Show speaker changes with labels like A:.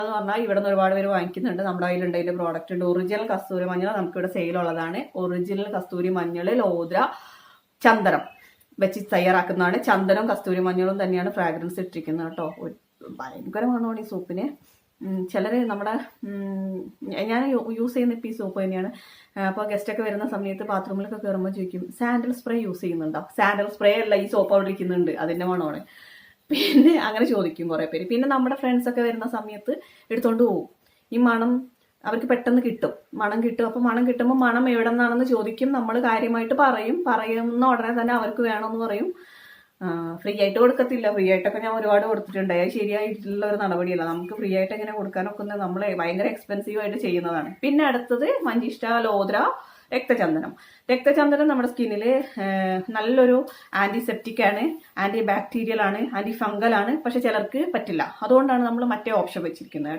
A: എന്ന് പറഞ്ഞാൽ ഇവിടെ നിന്ന് ഒരുപാട് പേര് വാങ്ങിക്കുന്നുണ്ട്. നമ്മുടെ കയ്യിലുണ്ട് അതിന്റെ പ്രോഡക്റ്റ് ഉണ്ട്. ഒറിജിനൽ കസ്തൂരി മഞ്ഞൾ നമുക്കിവിടെ സെയിലുള്ളതാണ്. ഒറിജിനൽ കസ്തൂരി മഞ്ഞൾ, ലോദ്ര, ചന്ദനം വെച്ച് തയ്യാറാക്കുന്നതാണ്. ചന്ദനവും കസ്തൂരി മഞ്ഞളും തന്നെയാണ് ഫ്രാഗ്രൻസ് ഇട്ടിരിക്കുന്നത് കേട്ടോ. ഭയങ്കര മണമാണ് ഈ സോപ്പിന്. ചിലർ നമ്മുടെ ഞാൻ യൂസ് ചെയ്യുന്ന ഇപ്പോൾ ഈ സോപ്പ് തന്നെയാണ്. അപ്പോൾ ഗസ്റ്റൊക്കെ വരുന്ന സമയത്ത് ബാത്റൂമിലൊക്കെ കയറുമ്പോൾ ചോദിക്കും സാൻഡൽ സ്പ്രേ യൂസ് ചെയ്യുന്നുണ്ടോ? സാൻഡൽ സ്പ്രേ അല്ല, ഈ സോപ്പ് അവിടെ ഇരിക്കുന്നുണ്ട്, അതിൻ്റെ മണമാണ്. പിന്നെ അങ്ങനെ ചോദിക്കും കുറേ പേര്. പിന്നെ നമ്മുടെ ഫ്രണ്ട്സൊക്കെ വരുന്ന സമയത്ത് എടുത്തോണ്ട് പോകും. ഈ മണം അവർക്ക് പെട്ടെന്ന് കിട്ടും, മണം കിട്ടും. അപ്പോൾ മണം കിട്ടുമ്പോൾ മണം എവിടെ നിന്നാണെന്ന് ചോദിക്കും. നമ്മൾ കാര്യമായിട്ട് പറയുന്ന ഉടനെ തന്നെ അവർക്ക് വേണമെന്ന് പറയും. ഫ്രീ ആയിട്ട് കൊടുക്കത്തില്ല. ഫ്രീ ആയിട്ടൊക്കെ ഞാൻ ഒരുപാട് കൊടുത്തിട്ടുണ്ട്. അത് ശരിയായിട്ടുള്ള ഒരു നടപടിയല്ല. നമുക്ക് ഫ്രീ ആയിട്ട് എങ്ങനെ കൊടുക്കാനൊക്കെ നമ്മൾ ഭയങ്കര എക്സ്പെൻസീവ് ആയിട്ട് ചെയ്യുന്നതാണ്. പിന്നെ അടുത്തത് മഞ്ചിഷ്ട, ലോദ്ര, രക്തചന്ദനം. രക്തചന്ദനം നമ്മുടെ സ്കിന്നിൽ നല്ലൊരു ആന്റിസെപ്റ്റിക് ആണ്, ആന്റി ബാക്ടീരിയൽ ആണ്, ആന്റി ഫംഗൽ ആണ്. പക്ഷെ ചിലർക്ക് പറ്റില്ല. അതുകൊണ്ടാണ് നമ്മൾ മറ്റേ ഓപ്ഷൻ വെച്ചിരിക്കുന്നത്.